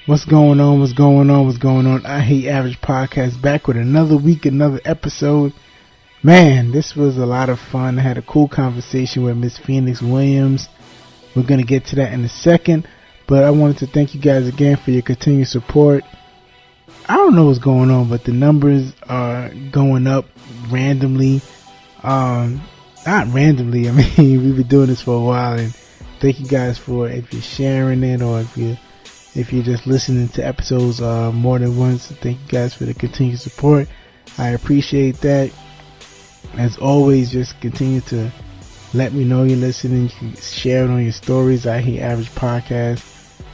What's going on? What's going on? What's going on? I Hate Average Podcast back with another week, another episode. Man, this was a lot of fun. I had a cool conversation with Miss Phoenix Williams. We're going to get to that in a second, but I wanted to thank you guys again for your continued support. I don't know what's going on, but the numbers are going up randomly. Not randomly. I mean, we've been doing this for a while, and thank you guys for if you're sharing it or if you're just listening to episodes more than once. Thank you guys for the continued support. I appreciate that. As always, just continue to let me know you're listening. You can share it on your stories. I Hate Average Podcast.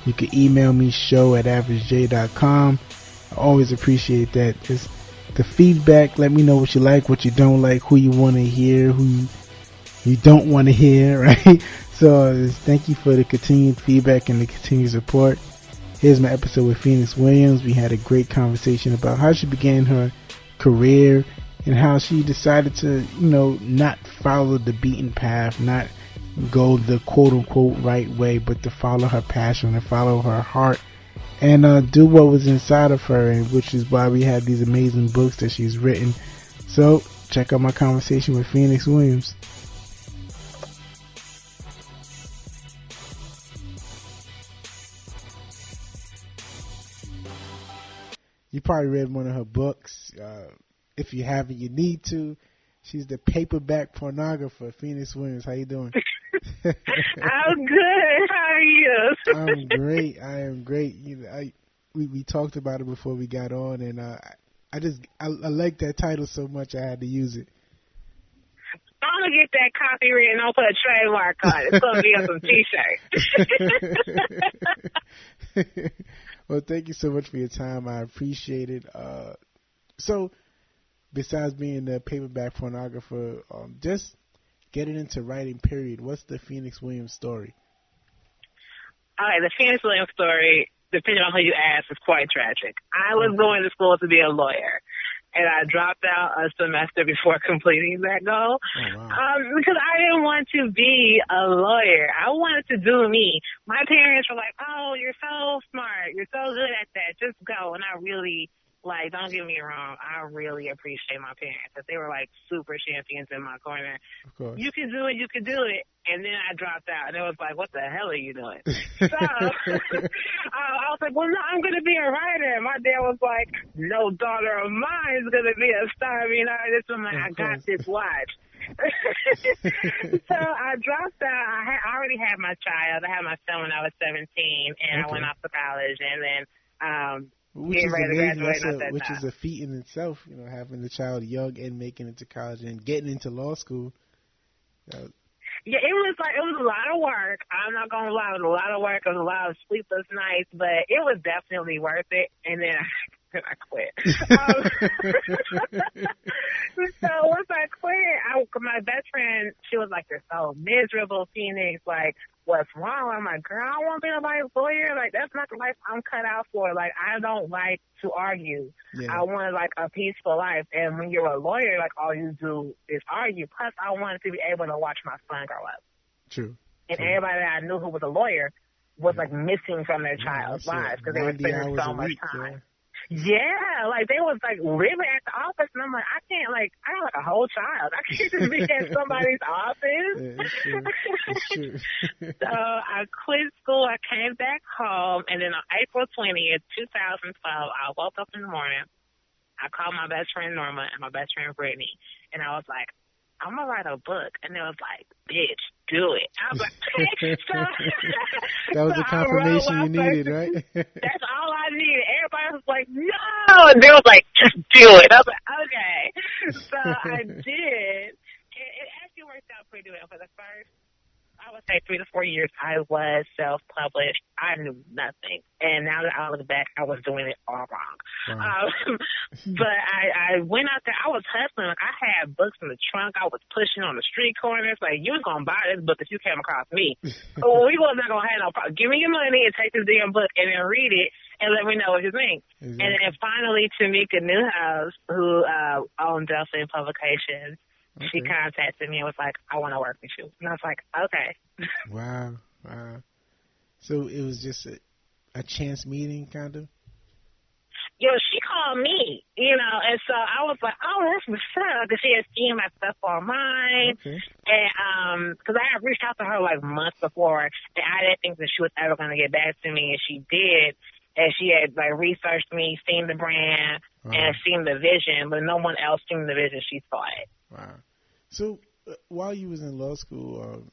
You can email me show@averagej.com. I always appreciate that. Just the feedback. Let me know what you like, what you don't like, who you want to hear, who you don't want to hear, right? So thank you for the continued feedback and the continued support. Here's my episode with Phoenix Williams. We had a great conversation about how she began her career and how she decided to, not follow the beaten path, not go the quote-unquote right way, but to follow her passion and follow her heart and do what was inside of her, and which is why we have these amazing books that she's written. So check out my conversation with Phoenix Williams. You probably read one of her books. If you haven't, you need to. She's the paperback pornographer, Phoenix Williams. How you doing? I'm good. How are you? I'm great. I am great. We talked about it before we got on, and I like that title so much I had to use it. I'm gonna get that copyright and I'll put a trademark on it. It's gonna be on some T-shirts. Well, thank you so much for your time. I appreciate it. So, besides being the paperback pornographer, just getting into writing, period. What's the Phoenix Williams story? All right, the Phoenix Williams story, depending on who you ask, is quite tragic. I was going to school to be a lawyer, and I dropped out a semester before completing that goal. Oh, wow. Because I didn't want to be a lawyer. I wanted to do me. My parents were like, oh, you're so smart. You're so good at that. Just go. And I really, don't get me wrong, I really appreciate my parents. But they were super champions in my corner. Of course. You can do it. You can do it. And then I dropped out, and it was like, what the hell are you doing? So I was like, well, no, I'm going to be a writer. And my dad was like, no daughter of mine is going to be a starving artist. I'm like, I got this, watch. So I dropped out. I already had my child. I had my son when I was 17, and I went off to college, and then which is ready amazing. to graduate. Which is a feat in itself, having the child young and making it to college and getting into law school. Yeah, it was a lot of work. I'm not gonna lie, it was a lot of work. It was a lot of sleepless nights, but it was definitely worth it. And then I quit. So once I quit, my best friend, she was like, "You're so miserable, Phoenix. What's wrong?" I'm like, "Girl, I don't want to be nobody's lawyer. That's not the life I'm cut out for. I don't like to argue. Yeah. I want a peaceful life. And when you're a lawyer, all you do is argue. Plus, I wanted to be able to watch my son grow up. True. And everybody that I knew who was a lawyer was missing from their child's lives because they were spending so much time. Yeah, they was living at the office, and I'm like, I can't I got a whole child. I can't just be at somebody's office. Yeah, it's true. So I quit school. I came back home, and then on April 20th, 2012, I woke up in the morning. I called my best friend Norma and my best friend Brittany, and I was like, I'm gonna write a book, and they was like, bitch, do it. I was like, that was the confirmation you needed, right? That's all I needed. Everybody was like, no, and they was like, just do it. I was like, okay. So I did. It actually worked out pretty well for the first, I would say 3 to 4 years. I was self-published. I knew nothing, and now that I look back, I was doing it all wrong. Wow. But I went out there. I was hustling. I had books in the trunk. I was pushing on the street corners. You was gonna buy this book if you came across me. So we was not gonna have no problem. Give me your money and take this damn book and then read it and let me know what you think. Exactly. And then finally, Tamika Newhouse, who owned Delphine Publications. Okay. She contacted me and was like, I want to work with you. And I was like, okay. Wow. So it was just a chance meeting, kind of? She called me, and so I was like, oh, that's what's up, because she had seen my stuff online, Okay. and because I had reached out to her like months before, and I didn't think that she was ever going to get back to me, and she did, and she had like researched me, seen the brand, and seen the vision, but no one else seen the vision. She saw it. Wow. So while you was in law school,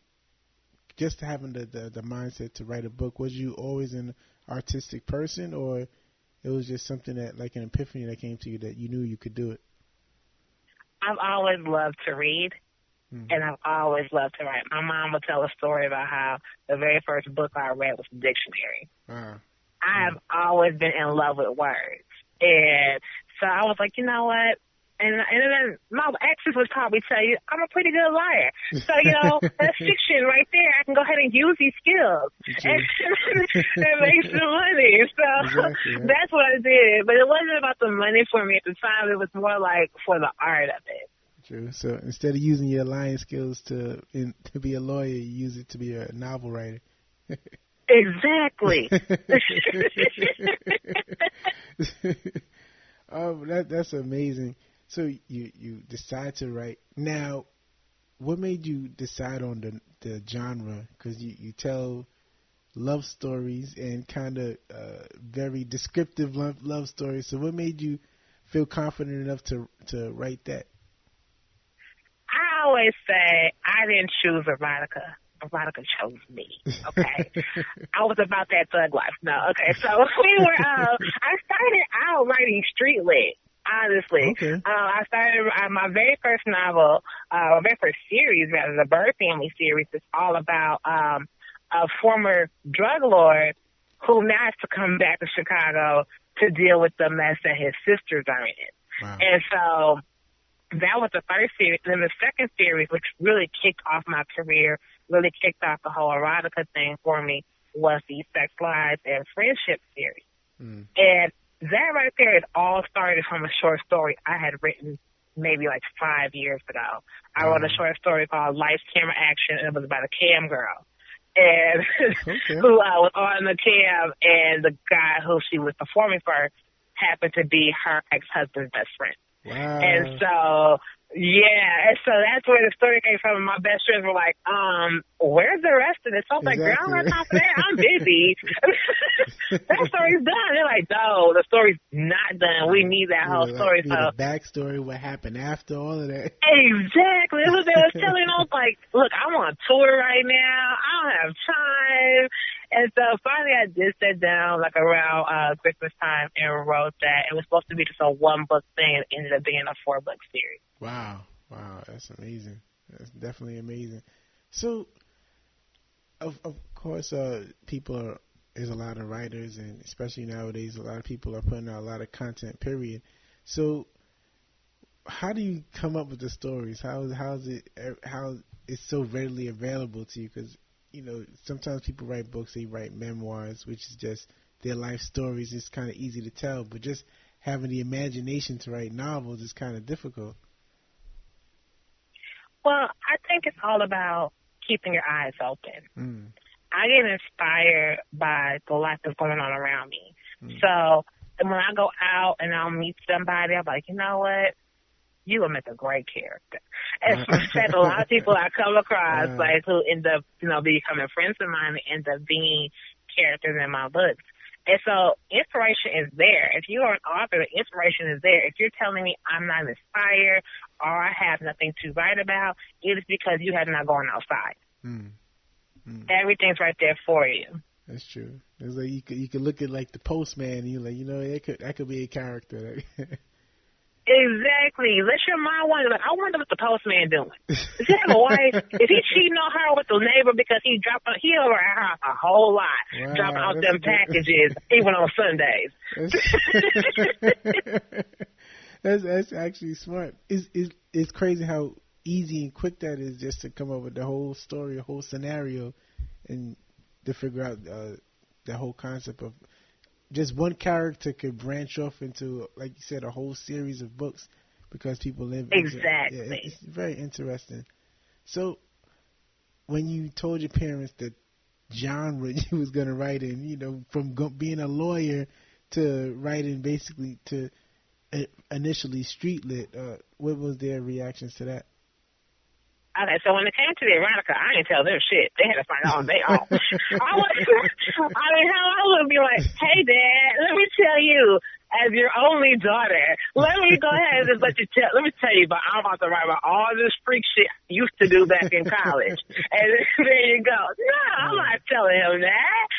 just having the mindset to write a book, was you always an artistic person, or it was just something that, like an epiphany that came to you that you knew you could do it? I've always loved to read, and I've always loved to write. My mom would tell a story about how the very first book I read was a dictionary. I have always been in love with words. And so I was like, you know what? And then my exes would probably tell you, I'm a pretty good liar. So, that's fiction right there. I can go ahead and use these skills and make some money. So that's what I did. But it wasn't about the money for me at the time. It was more like for the art of it. True. So instead of using your lying skills to be a lawyer, you use it to be a novel writer. Exactly. That's amazing. So you decide to write. Now, what made you decide on the genre? Because you tell love stories and kind of very descriptive love stories. So what made you feel confident enough to write that? I always say I didn't choose erotica. Erotica chose me, okay? I was about that thug life. No, okay. So I started out writing street lit, honestly. Okay. I started my very first novel, my very first series, rather, the Bird Family series, is all about a former drug lord who now has to come back to Chicago to deal with the mess that his sisters are in. Wow. And so that was the first series. And then the second series, which really kicked off my career, really kicked off the whole erotica thing for me, was the Sex Lives and Friendship series. And that right there, it all started from a short story I had written maybe like 5 years ago. I wrote a short story called Lights, Camera, Action, and it was about a cam girl. And who was on the cam, and the guy who she was performing for happened to be her ex-husband's best friend. Wow. And so, and so that's where the story came from. And my best friends were like, where's the rest of it? So I was like, girl, I don't have time for that. I'm busy. That story's done. They're like, no, the story's not done. We need that whole story. So the backstory, what happened after all of that. Exactly. That's what they were telling us. Like, look, I'm on tour right now. I don't have time. And so finally I did sit down like around Christmas time and wrote that. It was supposed to be just a one-book thing. It ended up being a 4-book series. Wow. That's amazing. That's definitely amazing. So, of course, there's a lot of writers, and especially nowadays, a lot of people are putting out a lot of content, period. So, how do you come up with the stories? How it's so readily available to you? Because sometimes people write books, they write memoirs, which is just their life stories. It's kind of easy to tell, but just having the imagination to write novels is kind of difficult. Well, I think it's all about keeping your eyes open. I get inspired by the life that's going on around me. So when I go out and I'll meet somebody, I'm like, you know what? You will make a great character. And in fact, a lot of people I come across, like, who end up, becoming friends of mine, end up being characters in my books. And so inspiration is there. If you are an author, the inspiration is there. If you're telling me I'm not inspired or I have nothing to write about, it is because you have not gone outside. Everything's right there for you. That's true. It's like you could look at like the postman and you're like, that could be a character. Exactly. Let your mind wonder. Like, I wonder what the postman doing. Does he have a wife? Is he cheating on her with the neighbor because he over at her house a whole lot, dropping out them packages even on Sundays? That's actually smart. It's crazy how easy and quick that is just to come up with the whole story, the whole scenario, and to figure out the whole concept of just one character could branch off into, like you said, a whole series of books because people live. Exactly. It's very interesting. So, when you told your parents that genre you was gonna write in. From being a lawyer to writing basically to initially street lit. What was their reactions to that? Okay, so when it came to the erotica, I didn't tell them shit. They had to find out on their own. How I would be like, hey, Dad, let me tell you, as your only daughter, let me go ahead and just let me tell you, but I'm about to write about all this freak shit I used to do back in college. And there you go. No, I'm not telling him that.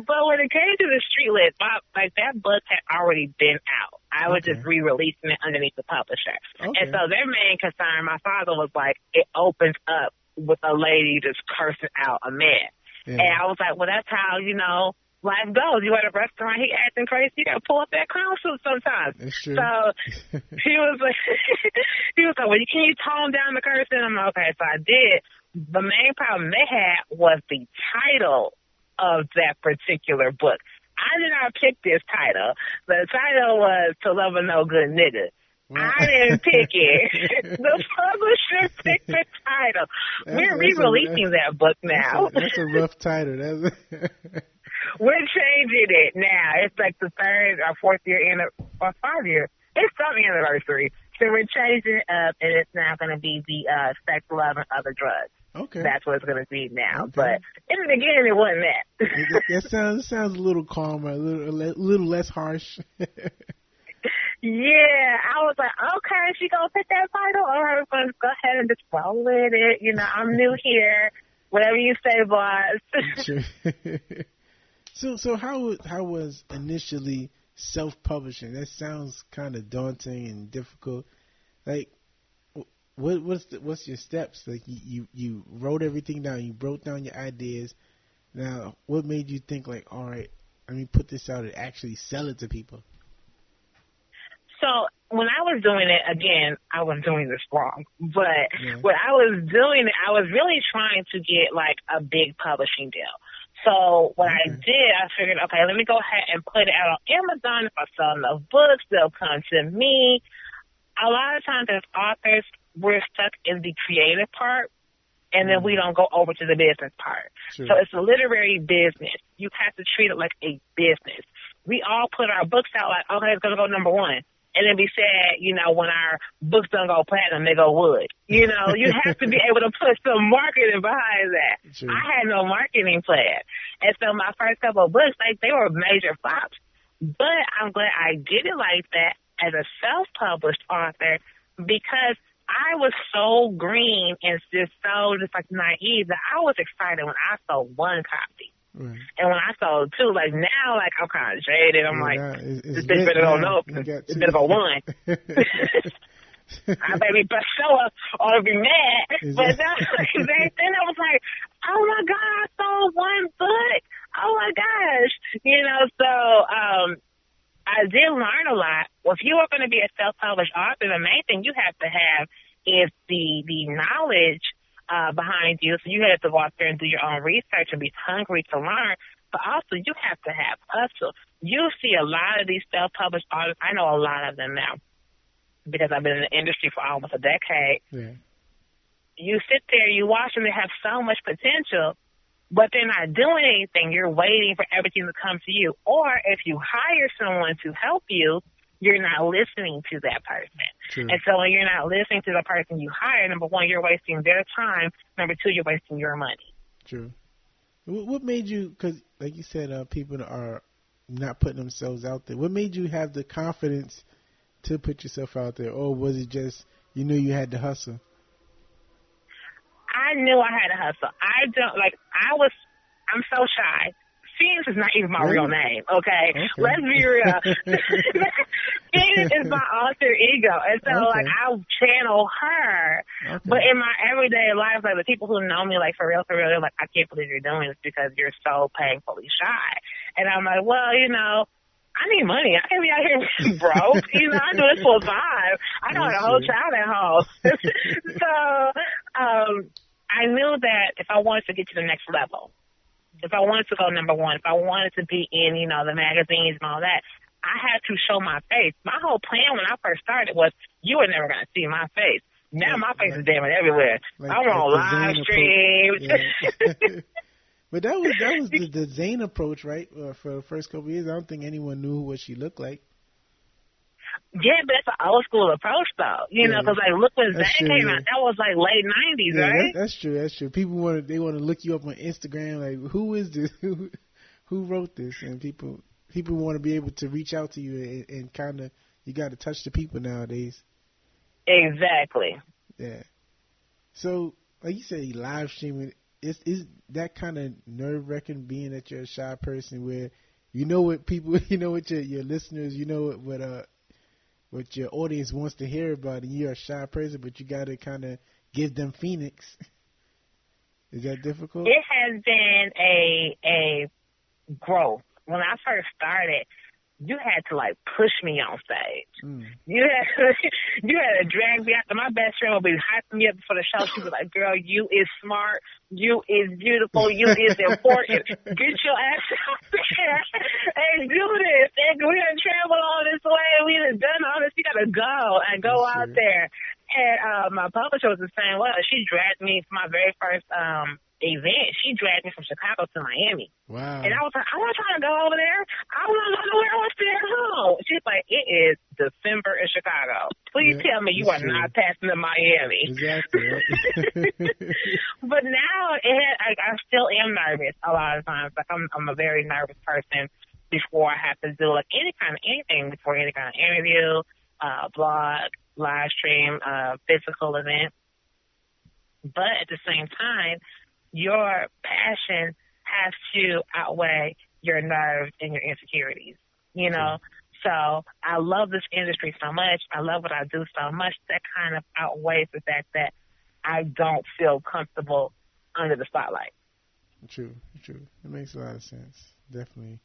But when it came to the street lit, that book had already been out. I was just re-releasing it underneath the publisher. Okay. And so their main concern, my father was like, it opens up with a lady just cursing out a man. Yeah. And I was like, well, that's how, life goes. You at a restaurant, he acting crazy, you gotta pull up that clown suit sometimes. That's true. So he was like, well, can you tone down the cursing? I'm like, okay, so I did. The main problem they had was the title of that particular book. I did not pick this title. The title was To Love a No Good Nigga. Wow. I didn't pick it. The publisher picked the title. We're re-releasing that book now. That's a rough title. We're changing it now. It's like the 3rd or 4th year or 5 year. It's some anniversary. So we're changing it up, and it's now going to be the Sex, Love, and Other Drugs. Okay. That's what it's going to be now. Okay. But in the beginning, it wasn't that. That sounds a little calmer, a little less harsh. Yeah, I was like, okay, she going to pick that title? All right, we're going to go ahead and just roll with it. I'm new here. Whatever you say, boss. So how was initially self-publishing? That sounds kind of daunting and difficult. Like, what's your steps? Like, you wrote everything down, you broke down your ideas. Now, what made you think like, all right, let me put this out and actually sell it to people? So when I was doing it, again, I was doing this wrong. But when I was doing it, I was really trying to get like a big publishing deal. So what I did, I figured, okay, let me go ahead and put it out on Amazon. If I sell enough books, they'll come to me. A lot of times as authors, we're stuck in the creative part, and then we don't go over to the business part. Sure. So it's a literary business. You have to treat it like a business. We all put our books out like, okay, it's going to go number 1. And then be sad, when our books don't go platinum, they go wood. You have to be able to put some marketing behind that. Sure. I had no marketing plan. And so my first couple of books, they were major flops. But I'm glad I did it like that as a self-published author because I was so green and just naive that I was excited when I sold 1 copy. Right. And when I sold 2, like now, like I'm kind of jaded. I'm this bitch better don't know. It's better go 1. I baby Priscilla ought to be mad. Exactly. But then I was like, oh my God, I sold 1 book. Oh my gosh. So I did learn a lot. Well, if you are going to be a self-published author, the main thing you have to have is the knowledge behind you. So you have to go out there and do your own research and be hungry to learn. But also you have to have hustle. You see a lot of these self-published authors. I know a lot of them now because I've been in the industry for almost a decade. Yeah. You sit there, you watch them, they have so much potential, but they're not doing anything. You're waiting for everything to come to you. Or if you hire someone to help you, you're not listening to that person. True. And so when you're not listening to the person you hire, number 1, you're wasting their time. Number 2, you're wasting your money. True. What made you, because like you said, people are not putting themselves out there. What made you have the confidence to put yourself out there? Or was it just you knew you had to hustle? I knew I had to hustle. I'm so shy. Phoenix is not even my real name, okay? Let's be real. Phoenix is my alter ego. And so, I channel her. Okay. But in my everyday life, the people who know me, for real, they're like, I can't believe you're doing this because you're so painfully shy. And I'm like, well, I need money. I can't be out here broke. I do this full time. I got a whole child at home. So, I knew that if I wanted to get to the next level, if I wanted to go number 1, if I wanted to be in, the magazines and all that, I had to show my face. My whole plan when I first started was you were never going to see my face. Now my face is damn everywhere. Like, I'm on live streams. Yeah. But that was the Zayn approach, right? For the first couple of years, I don't think anyone knew what she looked like. Yeah, but that's an old school approach, though. You know, because like, look when Zayn came out, that was like late '90s, right? That's true. People want to look you up on Instagram, like, who is this? Who wrote this? And people want to be able to reach out to you and kind of, you got to touch the people nowadays. Exactly. Yeah. So, like you said, live streaming, is that kind of nerve-wracking, being that you're a shy person, where you know what people, you know what your listeners, you know what your audience wants to hear about, and you're a shy person, but you got to kind of give them Phoenix. Is that difficult? It has been a growth. When I first started, you had to like push me on stage. You had to drag me after. My best friend would be hyping me up before the show. She was like, "Girl, you is smart. You is beautiful. You is important. Get your ass out there and do this. And we done traveled all this way. We done done all this. You gotta go out there." And my publisher was the same way. She dragged me for my very first event. She dragged me from Chicago to Miami. Wow. And I was like, I want to try to go over there. I want to go nowhere. I want to stay at home. She's like, it is December in Chicago. Please tell me you are not passing to Miami. Exactly. But now I still am nervous a lot of times. Like I'm a very nervous person before I have to do like anything before any kind of interview, blog, live stream, physical event. But at the same time, your passion has to outweigh your nerves and your insecurities, you know? So I love this industry so much. I love what I do so much. That kind of outweighs the fact that I don't feel comfortable under the spotlight. True. It makes a lot of sense. Definitely.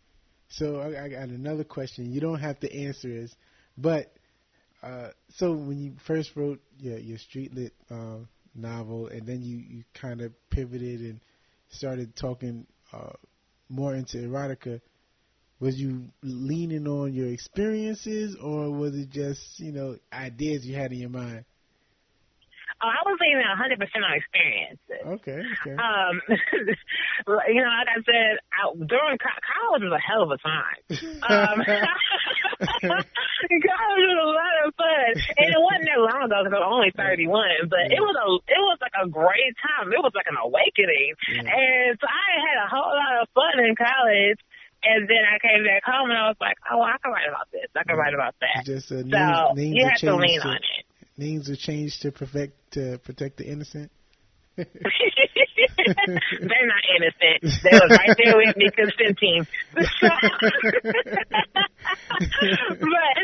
So I got another question. You don't have to answer this, but so when you first wrote your street lit novel, and then you kind of pivoted and started talking more into erotica, was you leaning on your experiences, or was it just, ideas you had in your mind? Oh, I was leaning 100% on experiences. Okay. Like I said, during college was a hell of a time. College was a lot of fun, and it wasn't that long ago because I was only 31. But it was like a great time. It was like an awakening, and so I had a whole lot of fun in college. And then I came back home and I was like, oh, I can write about this. I can write about that. Just, so you have to lean on it. Names were changed to protect the innocent. They're not innocent. They was right there with me consenting. But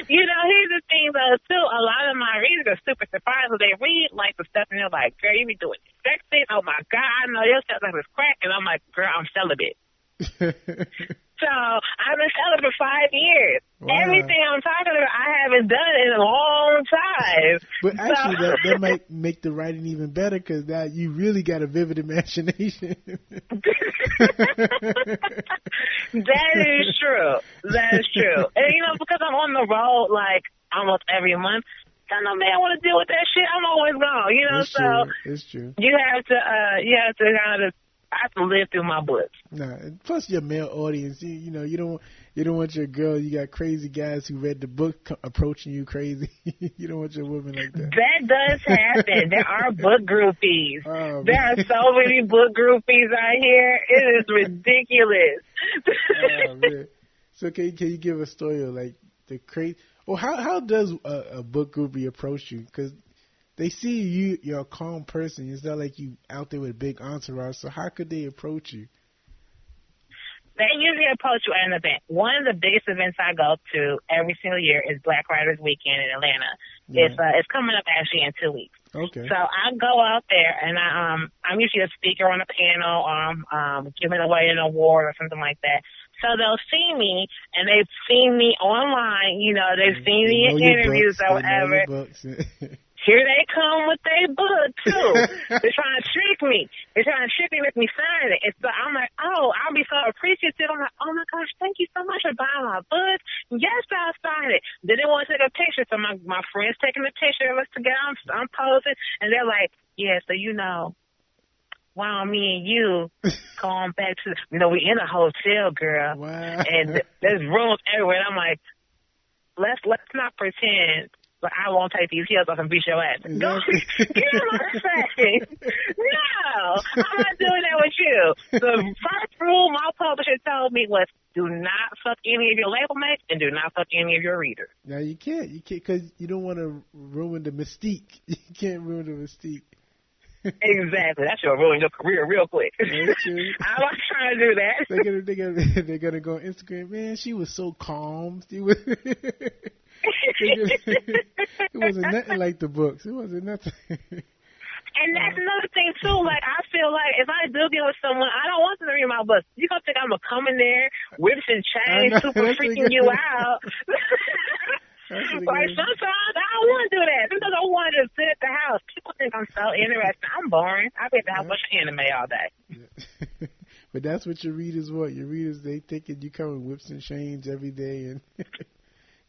here's the thing though too. A lot of my readers are super surprised when they read like the stuff and they're like, "Girl, you be doing sex things? Oh my God, I know your stuff like this crack." And I'm like, "Girl, I'm celibate." So I've been celibate for 5 years. Wow. Everything I'm talking about, I haven't done in a long time. But actually, that might make the writing even better, because now you really got a vivid imagination. That is true. And because I'm on the road like almost every month, I know, man, I want to deal with that shit. I'm always gone. It's true. You have to kind of. I have to live through my books. Nah, plus your male audience, you don't want your girl. You got crazy guys who read the book approaching you crazy. You don't want your woman like that. That does happen. There are book groupies. Oh, there are so many book groupies out here. It is ridiculous. Oh, man. So can you give a story of like the crazy? Well, how does a book groupie approach you? Because they see you're a calm person. It's not like you out there with a big entourage. So how could they approach you? They usually approach you at an event. One of the biggest events I go to every single year is Black Writers Weekend in Atlanta. Yeah. It's coming up actually in 2 weeks. Okay. So I go out there and I'm usually a speaker on a panel, or giving away an award or something like that. So they'll see me, and they've seen me online. They've seen me in interviews or whatever. Here they come with their book, too. They're trying to trick me. With me signing it. And so I'm like, oh, I'll be so appreciative. I'm like, oh, my gosh, thank you so much for buying my book. Yes, I'll sign it. Then they want to take a picture. So my friend's taking a picture of us together. I'm posing. And they're like, yeah, so why don't me and you going back to, we in a hotel, girl. Wow. And there's rooms everywhere. And I'm like, let's not pretend like I won't take these heels off and beat your ass. Go, get on my face. No, I'm not doing that with you. The first rule my publisher told me was, do not fuck any of your label mates and do not fuck any of your readers. Now you can't, because you don't want to ruin the mystique. You can't ruin the mystique. Exactly, that's gonna ruin your career real quick. That's true. I'm not trying to do that. They're gonna go on Instagram. Man, she was so calm. She was. It wasn't nothing like the books. It wasn't nothing. And that's another thing too. Like I feel like if I do get with someone, I don't want them to read my books. You gonna think I'm gonna come in there, whips and chains, super freaking you out. Like sometimes I don't want to do that. Sometimes I want to sit at the house. People think I'm so interesting. I'm boring. I be at the house watching anime all day. But that's what your readers want. Your readers, they thinking you come in whips and chains every day, and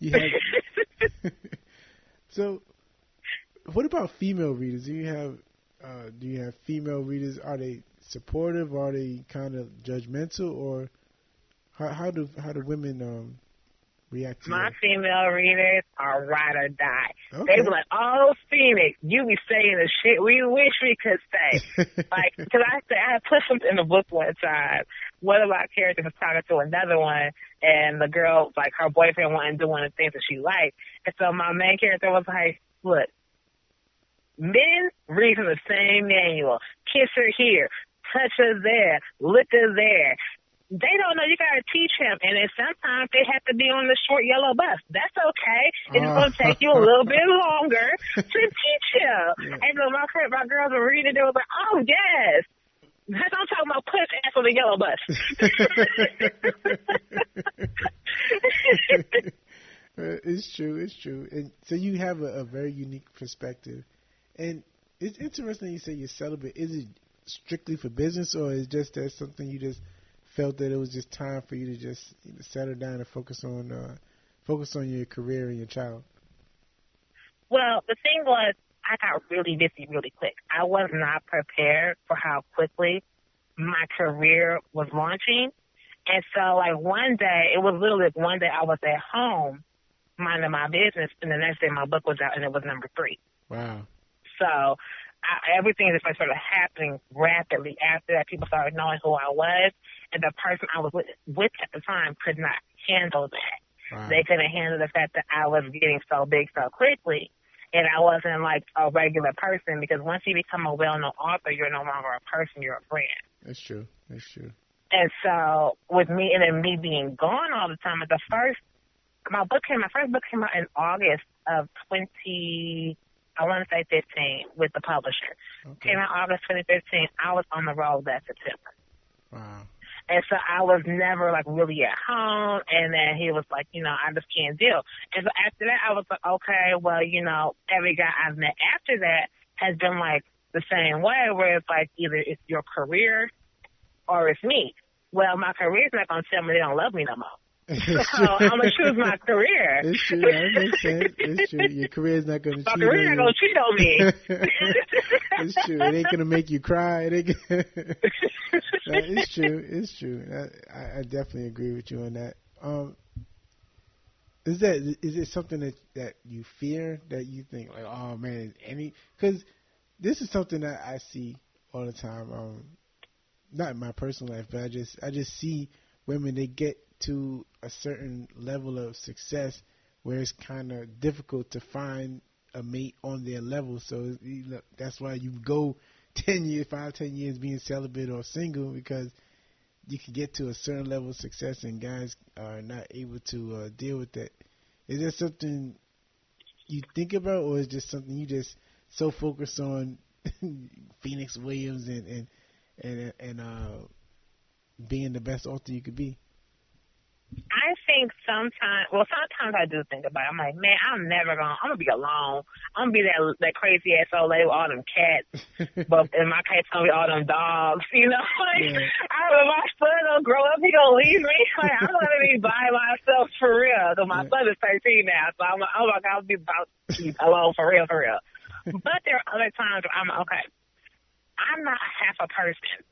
you have. So, what about female readers? Do you have female readers? Are they supportive? Are they kind of judgmental, or how do women react to my that? female readers are ride or die. Okay. They be like, "Oh, Phoenix, you be saying the shit we wish we could say." Like, because I put something in the book one time. One of my characters was talking to another one, and the girl, like, her boyfriend wasn't doing the things that she liked. And so my main character was like, look, men read from the same manual. Kiss her here, touch her there, lick her there. They don't know you got to teach him, and then sometimes they have to be on the short yellow bus. That's okay. It's going to take you a little bit longer to teach him. Yeah. And so my girls were reading, they were like, oh, yes. That's what I'm talking about, push ass on the yellow bus. It's true. And so you have a very unique perspective. And it's interesting you say you're celibate. Is it strictly for business, or is it just that something you just felt that it was just time for you to just settle down and focus on your career and your child? Well, the thing was, I got really busy really quick. I was not prepared for how quickly my career was launching. And so, like, one day, it was literally like one day I was at home minding my business, and the next day my book was out, and it was number 3. Wow. So everything just started happening rapidly after that. People started knowing who I was, and the person I was with at the time could not handle that. Wow. They couldn't handle the fact that I was getting so big so quickly, and I wasn't like a regular person, because once you become a well-known author, you're no longer a person, you're a brand. That's true. And so with me and then me being gone all the time, my first book came out in August of 15 with the publisher. Okay. Came out August 2015. I was on the road that September. Wow. And so I was never like really at home, and then he was like, I just can't deal. And so after that, I was like, okay, well, every guy I've met after that has been like the same way, where it's like either it's your career or it's me. Well, my career's not going to tell me they don't love me no more. So I'm going to choose my career. It's true. That makes sense. It's true. Your career's not going to cheat on you. My career's not going to cheat on me. It's true. It ain't going to make you cry. It's true. I definitely agree with you on that. Is it something that you fear, that you think like, oh man, because this is something that I see all the time. Not in my personal life, but I just see women, they get to a certain level of success where it's kind of difficult to find a mate on their level. So that's why you go 10 years being celibate or single, because you can get to a certain level of success and guys are not able to deal with that. Is that something you think about, or is it just something you just so focused on Phoenix Williams and being the best author you could be? I think sometimes I do think about it. I'm like, man, I'm gonna be alone. I'm gonna be that crazy ass old lady with all them cats. But in my case, I'm gonna be all them dogs, you know? Like, Yeah. my son gonna grow up, he gonna leave me. Like, I'm gonna be by myself for real. Cause my son is 13 now, so I'm like, oh my God, I'll be about to be alone for real, for real. But there are other times where I'm okay. I'm not half a person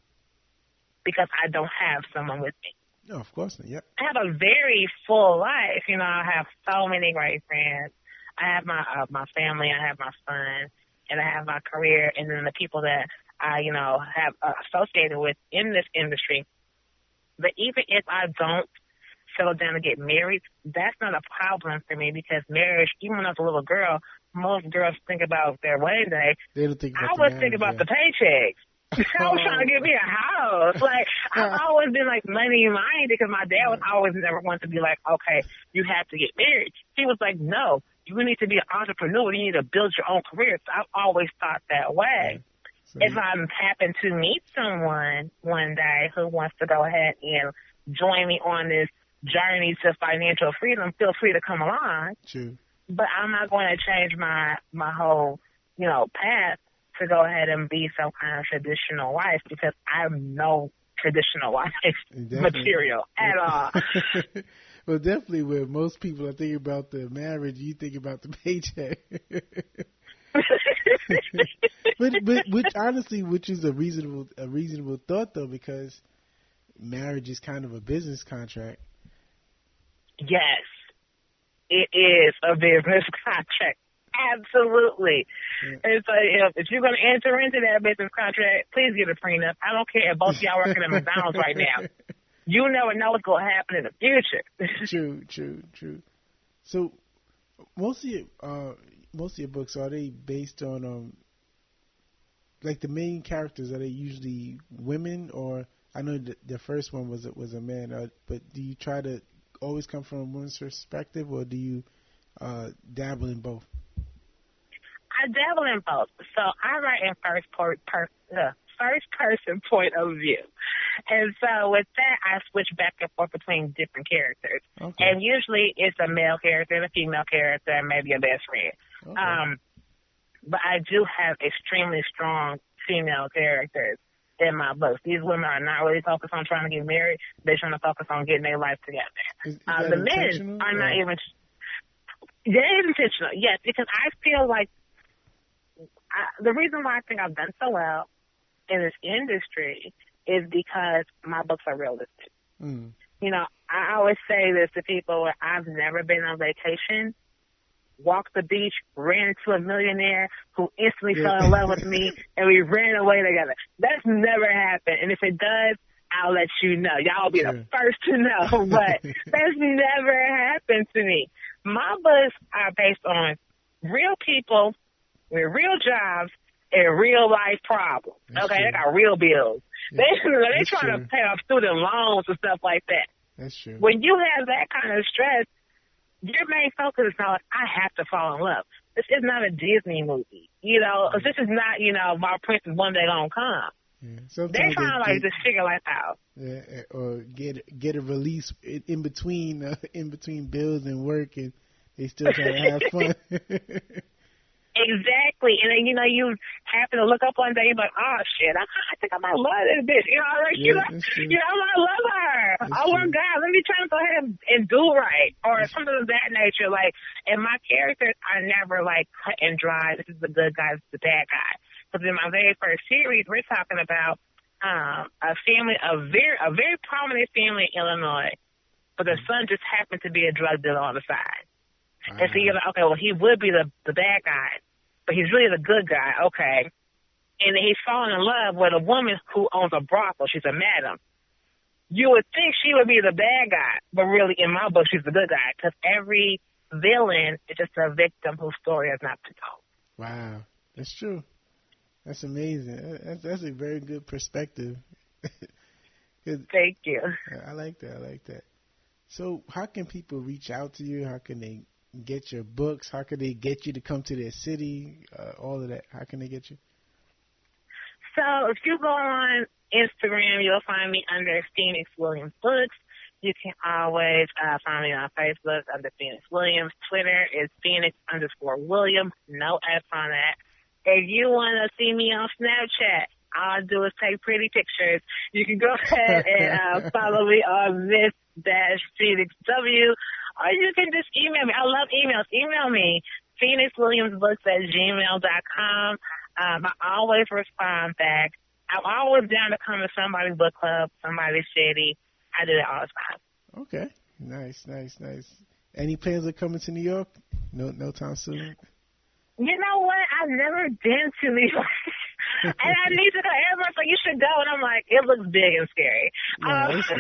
because I don't have someone with me. No, of course not. Yep. I have a very full life. You know, I have so many great friends. I have my family. I have my son, and I have my career, and then the people that I, have associated with in this industry. But even if I don't settle down and get married, that's not a problem for me because marriage, even when I was a little girl, most girls think about their wedding day. They don't think about I was thinking about the paychecks. I was trying to get me a house. Like, I've always been, like, money minded because my dad was always never wanted to be like, okay, you have to get married. He was like, no, you need to be an entrepreneur. You need to build your own career. So I've always thought that way. Yeah. So if I happen to meet someone one day who wants to go ahead and join me on this journey to financial freedom, feel free to come along. True. But I'm not going to change my whole, path to go ahead and be some kind of traditional wife because I'm no traditional wife material at all. Well, definitely when most people are thinking about the marriage, you think about the paycheck. which is a reasonable thought though, because marriage is kind of a business contract. Yes, it is a business contract. Absolutely. Yeah. And so if you're going to enter into that business contract, please get a prenup. I don't care if both of y'all working at McDonald's right now. You never know what's going to happen in the future. True. So most of your books, are they based on like the main characters? Are they usually women, or I know the first one was a man, but do you try to always come from a woman's perspective, or do you dabble in both? I dabble in both. So I write in first person point of view. And so with that, I switch back and forth between different characters. Okay. And usually it's a male character and a female character and maybe a best friend. Okay. But I do have extremely strong female characters in my books. These women are not really focused on trying to get married. They're trying to focus on getting their life together. Is the men are not even... It is intentional, yes, because I feel like the reason why I think I've done so well in this industry is because my books are realistic. Mm. I always say this to people where I've never been on vacation, walked the beach, ran into a millionaire who instantly fell in love with me, and we ran away together. That's never happened. And if it does, I'll let you know. Y'all will be the first to know. But that's never happened to me. My books are based on real people with real jobs and real life problems. That's okay, true. They got real bills. Yeah. They trying to pay off student loans and stuff like that. That's true. When you have that kind of stress, your main focus is not like, I have to fall in love. This is not a Disney movie. This is not, my prince is one day gonna come. Yeah. They're trying to just figure life out. Yeah, or get a release in between bills and work, and they still try to have fun. Exactly. And then, you happen to look up one day, you're like, oh, shit, I think I might love this bitch. I might love her. My God, let me try to go ahead and do right. Or something of that nature. Like, and my characters are never, like, cut and dry. This is the good guy, this is the bad guy. Because in my very first series, we're talking about a family, a very prominent family in Illinois, but the son just happened to be a drug dealer on the side. And so you're like, okay, well, he would be the bad guy, but he's really the good guy, okay. And then he's falling in love with a woman who owns a brothel. She's a madam. You would think she would be the bad guy, but really, in my book, she's the good guy, because every villain is just a victim whose story has not been told. Wow, that's true. That's amazing. That's a very good perspective. Thank you. I like that. So how can people reach out to you? How can they get your books? How can they get you to come to their city? All of that. How can they get you? So if you go on Instagram, you'll find me under Phoenix Williams Books. You can always find me on Facebook under Phoenix Williams. Twitter is Phoenix_Williams. No S on that. If you want to see me on Snapchat, all I do is take pretty pictures. You can go ahead and follow me on Miss-PhoenixW, or you can just email me. I love emails. Email me, PhoenixWilliamsBooks@gmail.com. I always respond back. I'm always down to come to somebody's book club, somebody's city. I do that all the time. Okay. Nice. Any plans of coming to New York? No time soon? You know what? I've never been to New York. And I need to go. Everyone's like, you should go. And I'm like, it looks big and scary. No, it's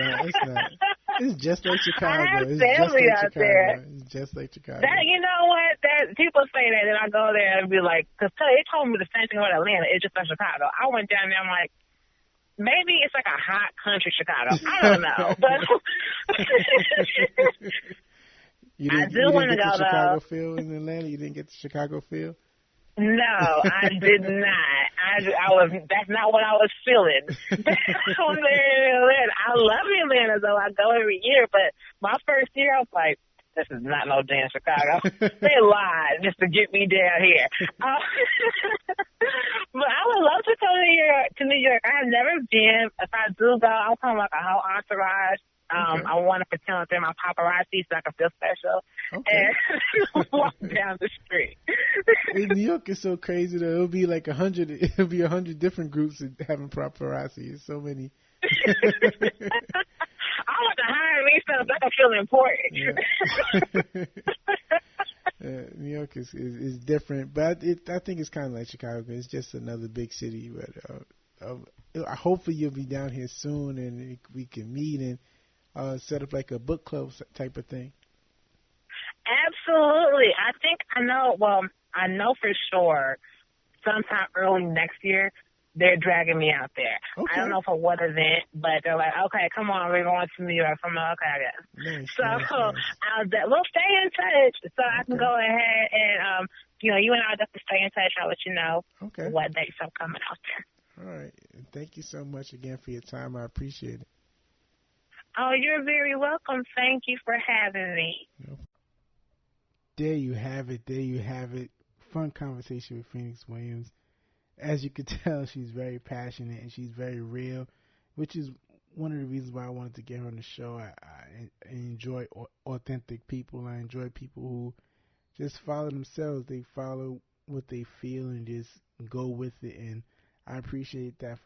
not. It's just like Chicago. I have family out there. It's just like Chicago. You know what? People say that, and I go there and be like, because they told me the same thing about Atlanta. It's just like Chicago. I went down there. I'm like, maybe it's like a hot country Chicago. I don't know. But I do want to go, though. Chicago feel in Atlanta? You didn't get the Chicago feel? No, I did not. That's not what I was feeling. I love Atlanta, though. I go every year, but my first year, I was like, this is not no damn Chicago. They lied just to get me down here. But I would love to come to New York. I have never been. If I do go, I'll come like a whole entourage. I want to pretend like they're my paparazzi so I can feel special. And walk down the street. In New York is so crazy that it'll be like 100. It'll be 100 different groups having paparazzi. It's so many. I want to hire me so I can feel important. New York is different, but I think it's kind of like Chicago. It's just another big city. But hopefully you'll be down here soon, and we can meet and set up like a book club type of thing. Absolutely. I know for sure sometime early next year they're dragging me out there. Okay. I don't know for what event, but they're like, okay, come on, we're going to New York. I'm like, okay, I guess. Nice, we'll stay in touch so I can go ahead and, you and I have to stay in touch. I'll let you know what dates I'm coming out there. All right. Thank you so much again for your time. I appreciate it. Oh, you're very welcome. Thank you for having me. There you have it. Fun conversation with Phoenix Williams. As you can tell, she's very passionate and she's very real, which is one of the reasons why I wanted to get her on the show. I enjoy authentic people. I enjoy people who just follow themselves. They follow what they feel and just go with it. And I appreciate her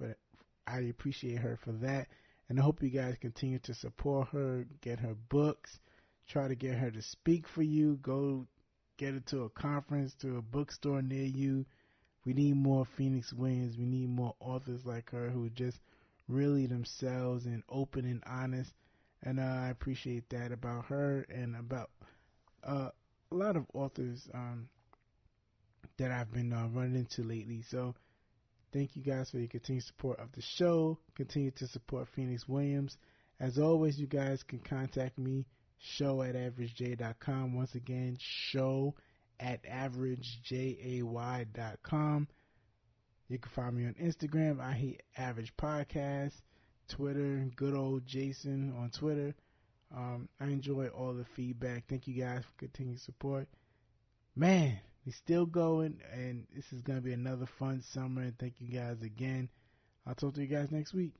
for that. And I hope you guys continue to support her, get her books, try to get her to speak for you, go get her to a conference, to a bookstore near you. We need more Phoenix Williams. We need more authors like her who just really themselves and open and honest. And I appreciate that about her and about a lot of authors that I've been running into lately. So thank you guys for your continued support of the show. Continue to support Phoenix Williams. As always, you guys can contact me, show@averagej.com. Once again, show@averagejay.com. You can find me on Instagram, I Hate Average Podcast, Twitter, good old Jason on Twitter. I enjoy all the feedback. Thank you guys for continued support. Man, we're still going, and this is going to be another fun summer. And thank you guys again. I'll talk to you guys next week.